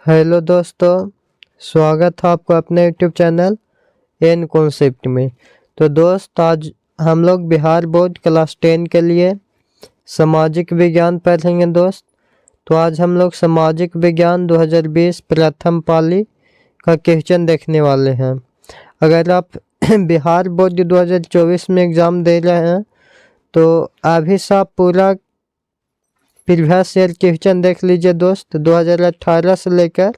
Hello दोस्तों, स्वागत है आपको अपने यूट्यूब चैनल एन कॉन्सेप्ट में। तो दोस्त, आज हम लोग बिहार बोर्ड क्लास 10 के लिए सामाजिक विज्ञान पढ़ेंगे दोस्त। तो आज हम लोग सामाजिक विज्ञान 2020 प्रथम पाली का क्वेश्चन देखने वाले हैं। अगर आप बिहार बोर्ड 2024 में एग्ज़ाम दे रहे हैं तो अभी से आप पूरा प्रीवियस ईयर क्वेश्चन देख लीजिए दोस्त। 2018 से लेकर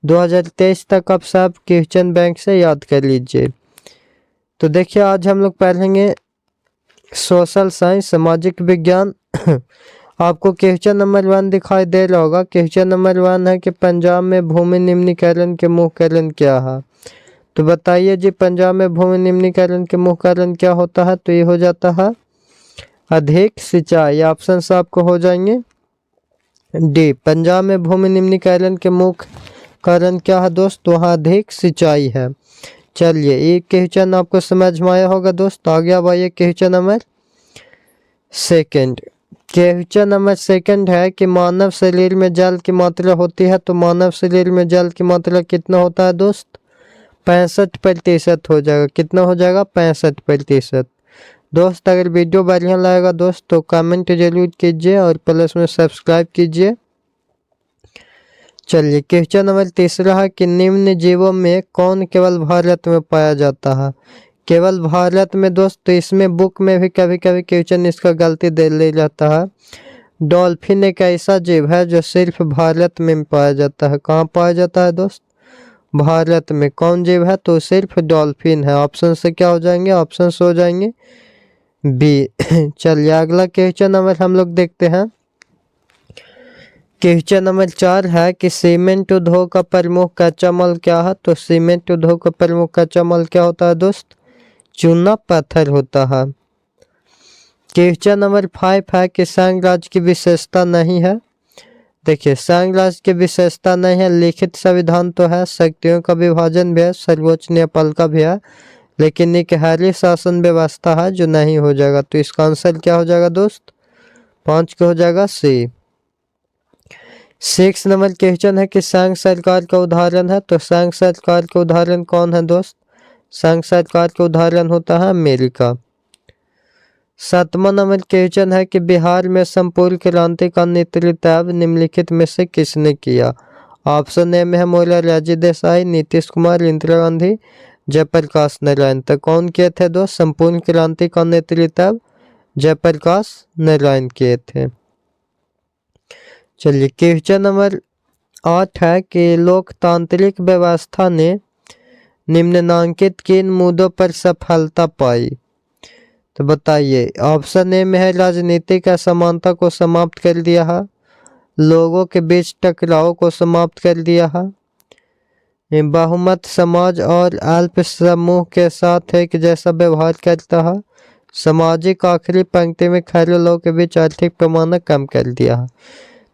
2023 तक आप सब क्वेश्चन बैंक से याद कर लीजिए। तो देखिए, आज हम लोग पढ़ेंगे सोशल साइंस, सामाजिक विज्ञान। आपको क्वेश्चन नंबर 1 दिखाई दे रहा होगा। क्वेश्चन नंबर 1 है कि पंजाब में भूमि निम्नीकरण के मुख्य कारण क्या है। तो बताइए जी, पंजाब में भूमि निम्नीकरण के मुख्य कारण क्या होता है। तो ये हो जाता है अधिक सिंचाई। ऑप्शन आपको हो जाएंगे डी। पंजाब में भूमि निम्नीकरण के मुख्य कारण क्या है दोस्त, वहाँ अधिक सिंचाई है। चलिए, ये क्वेश्चन आपको समझ में आया होगा दोस्त। आगे अब आइए question number second. Question number second है कि मानव शरीर में जल की मात्रा होती है। तो मानव शरीर में जल की मात्रा कितना होता है दोस्त, 65% हो जाएगा। कितना हो जाएगा, 65%। दोस्त, अगर वीडियो बढ़िया लगेगा दोस्त तो कमेंट जरूर कीजिए और प्लस में सब्सक्राइब कीजिए। चलिए, क्वेश्चन नंबर तीसरा है कि निम्न जीवों में कौन केवल भारत में पाया जाता है। केवल भारत में दोस्त, तो इसमें बुक में भी कभी कभी क्वेश्चन इसका गलती दे ले जाता है। डॉल्फिन एक ऐसा जीव है जो सिर्फ भारत में पाया जाता है। कहाँ पाया जाता है दोस्त, भारत में। कौन जीव है, तो सिर्फ डॉल्फिन है। ऑप्शन से क्या हो जाएंगे, ऑप्शन हो जाएंगे बी। चलिए, अगला क्वेश्चन नंबर हम लोग देखते हैं। क्वेश्चन नंबर 4 है कि सीमेंट उद्योग का प्रमुख कच्चा माल क्या है। तो सीमेंट उद्योग का प्रमुख कच्चा माल क्या होता है दोस्त, चूना पत्थर होता है। क्वेश्चन नंबर 5 है कि संघ राज्य की विशेषता नहीं है। देखिए, संघ राज्य की विशेषता नहीं है। लिखित संविधान तो है, शक्तियों का विभाजन भी है, सर्वोच्च न्यायपालिका का भी है, लेकिन एक हैरी शासन व्यवस्था है जो नहीं हो जाएगा। तो इसका आंसर क्या हो जाएगा दोस्त, 5 का हो जाएगा सी। 6 नंबर क्वेश्चन है कि संघ सरकार का उदाहरण है। तो संघ सरकार का उदाहरण कौन है दोस्त, संघ सरकार का उदाहरण होता है अमेरिका। 7वां नंबर क्वेश्चन है कि बिहार में संपूर्ण क्रांति का नेतृत्व निम्नलिखित में से किसने किया। ऑप्शन ए में है मोरारजी देसाई, नीतीश कुमार, इंदिरा गांधी, जयप्रकाश नारायण। तो कौन किए थे दोस्त, संपूर्ण क्रांति का नेतृत्व जयप्रकाश नारायण किए थे। चलिए, क्वेश्चन नंबर 8 है कि लोकतांत्रिक व्यवस्था ने निम्नलिखित किन मुद्दों पर सफलता पाई। तो बताइए, ऑप्शन ए में है राजनीतिक असमानता को समाप्त कर दिया है, लोगों के बीच टकराव को समाप्त कर दिया है, बहुमत समाज और अल्प समूह के साथ एक जैसा व्यवहार करता है, सामाजिक आखिरी पंक्ति में खड़े लोगों के बीच आर्थिक पैमाना कम कर दिया है।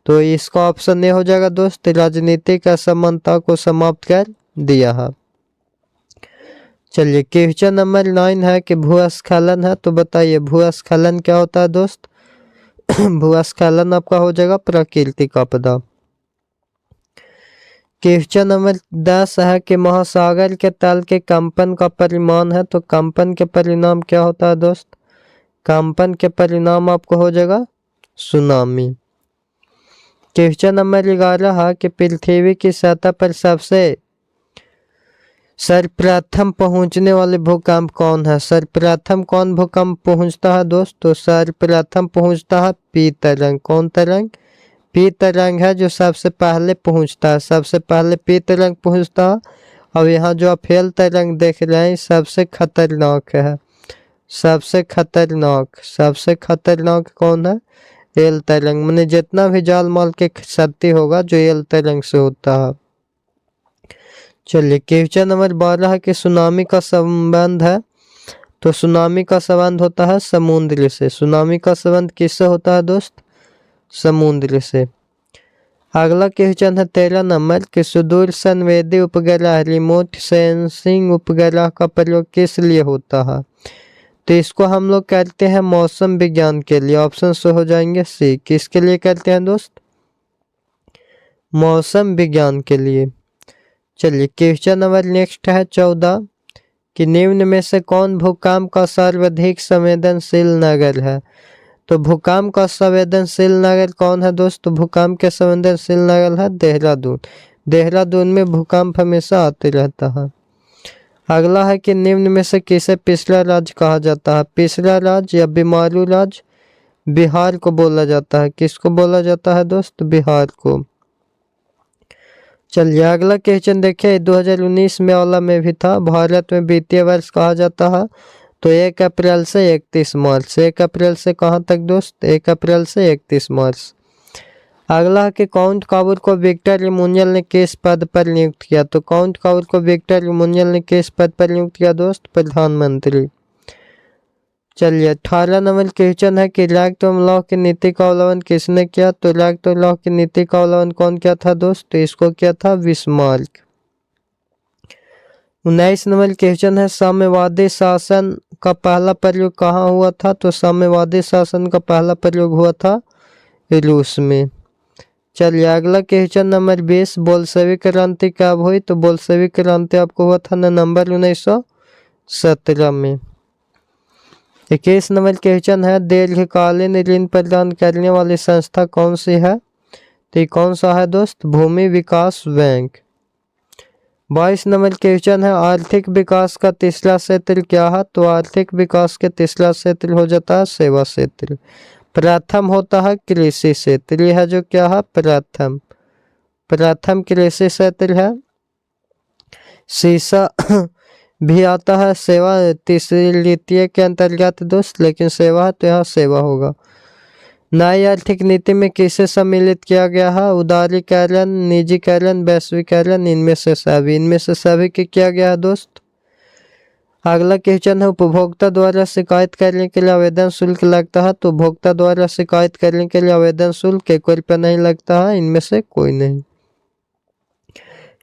तो इसका ऑप्शन ए हो जाएगा दोस्त, राजनीतिक असमानता को समाप्त कर दिया है। चलिए, क्वेश्चन नंबर 9 है कि भूस्खलन है। तो बताइए, भूस्खलन क्या होता है दोस्त। भूस्खलन आपका हो जाएगा प्राकृतिक आपदा। क्वेश्चन नंबर 10 है कि महासागर के तल के कंपन का परिमाण है। तो कंपन के परिणाम क्या होता है दोस्त, कंपन के परिणाम आपको हो जाएगा सुनामी। क्वेश्चन नंबर 11 है कि पृथ्वी की सतह पर सबसे सर्वप्रथम पहुंचने वाले भूकंप कौन है। सर्वप्रथम कौन भूकंप पहुंचता है दोस्त, तो सर्वप्रथम पहुंचता है पी तरंग। कौन तरंग, पी तरंग है जो सबसे पहले पहुंचता है। सबसे पहले पी तरंग पहुंचता है। अब यहाँ जो आप एल तरंग देख रहे हैं सबसे खतरनाक है, सबसे खतरनाक कौन है, एल तरंग। मैंने जितना भी जाल माल के क्षति होगा जो एल तरंग से होता है। चलिए, क्वेश्चन नंबर 12 है कि सुनामी का संबंध है। तो सुनामी का संबंध होता है समुद्र से। सुनामी का संबंध किससे होता है दोस्त, समुद्र से। अगला क्वेश्चन है 13 नंबर कि सुदूर संवेदी उपग्रह रिमोट सेंसिंग उपग्रह का प्रयोग किस लिए होता है। तो इसको हम लोग करते हैं मौसम विज्ञान के लिए। ऑप्शन से हो जाएंगे सी। किसके लिए करते हैं दोस्त, मौसम विज्ञान के लिए। चलिए क्वेश्चन नंबर नेक्स्ट है 14 कि निम्न में से कौन भूकंप का सर्वाधिक संवेदनशील नगर है। तो भूकंप का संवेदनशील नगर कौन है दोस्त? भूकंप के संवेदनशील नगर है देहरादून। देहरादून में भूकंप हमेशा आते रहता है। अगला है कि निम्न में से किसे पिछड़ा राज्य कहा जाता है। पिछड़ा राज्य या बीमारू राज्य बिहार को बोला जाता है। किसको बोला जाता है दोस्त? बिहार को। चलिए अगला क्वेश्चन देखिए 2019 में वाला में भी था। भारत में वित्तीय वर्ष कहा जाता है तो 1 अप्रैल से 31 मार्च। 1 अप्रैल से कहाँ तक दोस्त? 1 अप्रैल से 31 मार्च। अगला है कि काउंट काबूर को विक्टर इमैनुअल ने किस पद पर नियुक्त किया। तो काउंट काबूर को विक्टर इमैनुअल ने किस पद पर नियुक्त किया दोस्त? प्रधानमंत्री। चलिए 18 नंबर क्वेश्चन है कि रैग्ट लॉ की नीति का अवलंबन किसने किया। तो रैग्ट लॉ की नीति का अवलंबन कौन किया था दोस्त? तो इसको किया था बिस्मार्क। 19 नंबर क्वेश्चन है साम्यवादी शासन का पहला प्रयोग कहाँ हुआ था। तो साम्यवादी शासन का पहला प्रयोग हुआ था रूस में। चलिए अगला क्वेश्चन नंबर 20 बोल्शेविक क्रांति कब हुई। तो बोल्शेविक क्रांति आपको हुआ था नवंबर 1917 में। 21 नंबर क्वेश्चन है दीर्घकालीन ऋण प्रदान करने वाली संस्था कौन सी है। तो ये कौन सा है दोस्त? भूमि विकास बैंक। 22 नंबर क्वेश्चन है आर्थिक विकास का तीसरा क्षेत्र क्या है। तो आर्थिक विकास के तीसरा क्षेत्र हो जाता है सेवा क्षेत्र। प्रथम होता है कृषि क्षेत्र। यह है जो क्या है? प्रथम कृषि क्षेत्र है। शीशा भी आता है सेवा तृतीय के अंतर्गत दोस्त, लेकिन सेवा है तो यहाँ सेवा होगा। नई आर्थिक नीति में किसे सम्मिलित किया गया है। उदारीकरण, निजीकरण, वैश्वीकरण, इनमें से सभी के किया गया है दोस्त। अगला क्वेश्चन है उपभोक्ता द्वारा शिकायत करने के लिए आवेदन शुल्क लगता है। तो उपभोक्ता द्वारा शिकायत करने के लिए आवेदन शुल्क 1 रुपया नहीं लगता है। इनमें से कोई नहीं।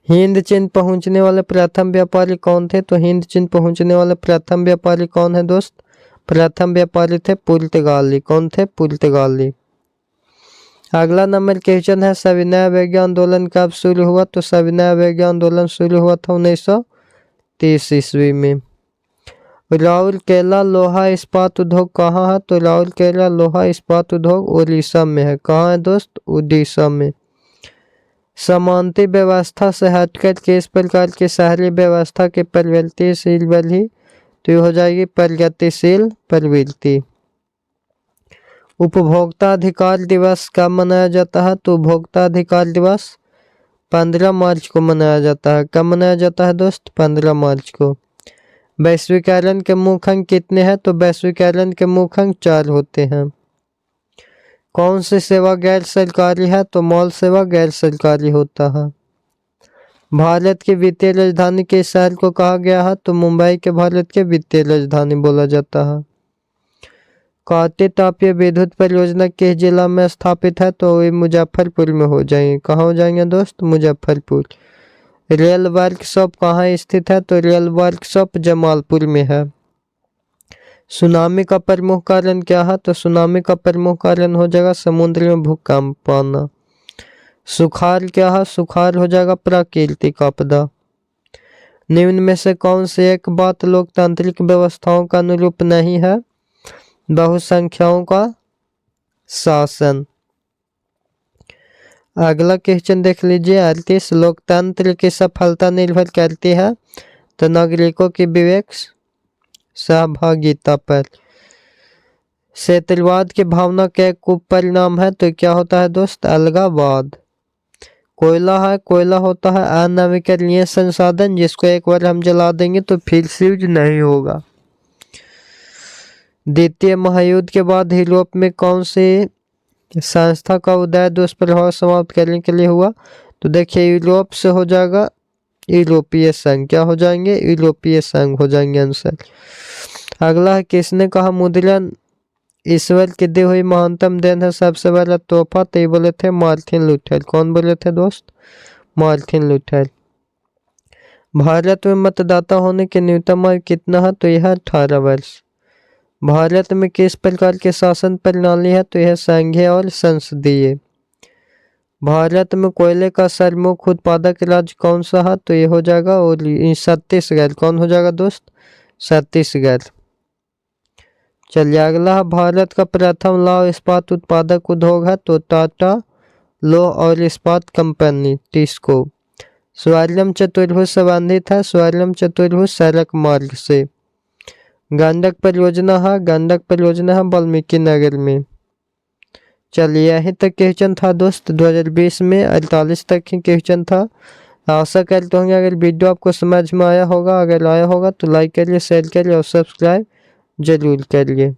हिंद चीन पहुंचने वाले प्रथम व्यापारी कौन थे। तो हिंद चीन पहुंचने वाले प्रथम व्यापारी कौन है दोस्त? प्रथम व्यापारी थे पुर्तगाली। कौन थे? पुर्तगाली। अगला नंबर क्वेश्चन है सविनय अवज्ञा आंदोलन कब शुरू हुआ। तो सविनय अवज्ञा आंदोलन शुरू हुआ था 1930 ईस्वी में। राउरकेला लोहा इस्पात उद्योग कहाँ है। तो राउरकेला लोहा इस्पात उद्योग उड़ीसा में है। कहाँ है दोस्त? उड़ीसा में। समानती व्यवस्था से हटकर किस प्रकार की शहरी व्यवस्था की प्रवृत्तिशील बनी। तो ये हो जाएगी प्रगतिशील प्रवृत्ति। उपभोक्ता अधिकार दिवस कब मनाया जाता है। तो उपभोक्ता अधिकार दिवस 15 मार्च को मनाया जाता है। कब मनाया जाता है दोस्त? 15 मार्च को। वैश्वीकरण के मुख्य अंक कितने हैं। तो वैश्वीकरण के मुख्य अंक 4 होते हैं। कौन सी सेवा गैर सरकारी है। तो मॉल सेवा गैर सरकारी होता है। भारत की वित्तीय राजधानी के शहर को कहा गया है। तो मुंबई के भारत के वित्तीय राजधानी बोला जाता है। कांटी तापीय विद्युत परियोजना किस जिला में स्थापित है। तो ये मुजफ्फरपुर में हो जाएंगे। कहाँ हो जाएंगे दोस्त? मुजफ्फरपुर। रेल वर्कशॉप कहाँ स्थित है। तो रेल वर्कशॉप जमालपुर में है। सुनामी का प्रमुख कारण क्या है। तो सुनामी का प्रमुख कारण हो जाएगा समुद्र में भूकंप आना। सुखाड़ क्या है। सुखाड़ हो जाएगा प्राकृतिक आपदा। निम्न में से कौन सी एक बात लोकतांत्रिक व्यवस्थाओं का अनुरूप नहीं है। बहुसंख्याओं का शासन। अगला क्वेश्चन देख लीजिए 38 लोकतंत्र की सफलता निर्भर करती है। तो नागरिकों की विवेक सहभागिता पर। क्षेत्रवाद की भावना का एक उपपरिणाम है। तो क्या होता है दोस्त? अलगाववाद। कोयला है, कोयला होता है अनवीकरणीय संसाधन जिसको एक बार हम जला देंगे तो फिर से यूज नहीं होगा। द्वितीय महायुद्ध के बाद यूरोप में कौन सी संस्था का उदय दुष्प्रभाव समाप्त करने के लिए हुआ। तो देखिए यूरोप से हो जाएगा यूरोपीय संघ। क्या हो जाएंगे? यूरोपीय संघ हो जाएंगे आंसर। अगला है किसने कहा मुद्रण ईश्वर की दी हुई महानतम देन है सबसे बड़ा तोहफा। तो ये बोले थे मार्टिन लूथर। कौन बोले थे दोस्त? Martin Luther. भारत में मतदाता होने की न्यूनतम आयु कितना है। तो यह 18 वर्ष। भारत में किस प्रकार की शासन प्रणाली है। तो यह संघीय और संसदीय। भारत में कोयले का सर्वमुख उत्पादक राज्य कौन सा है? तो ये हो जाएगा और छत्तीसगढ़। कौन हो जाएगा दोस्त? छत्तीसगढ़। चलिए अगला है, भारत का प्रथम लौह इस्पात उत्पादक उद्योग है? तो टाटा लौह और इस्पात कंपनी टिस्को। स्वर्णम चतुर्भुज संबंधित है? स्वर्णम चतुर्भुज सड़क मार्ग से। गंडक परियोजना है? गंडक परियोजना है वाल्मीकि नगर में। चलिए यहीं तक क्वेश्चन था दोस्त। 2020 में 48 तक ही क्वेश्चन था। आशा करते होंगे अगर वीडियो आपको समझ में आया होगा। अगर आया होगा तो लाइक करिए, शेयर करिए और सब्सक्राइब जरूर करिए।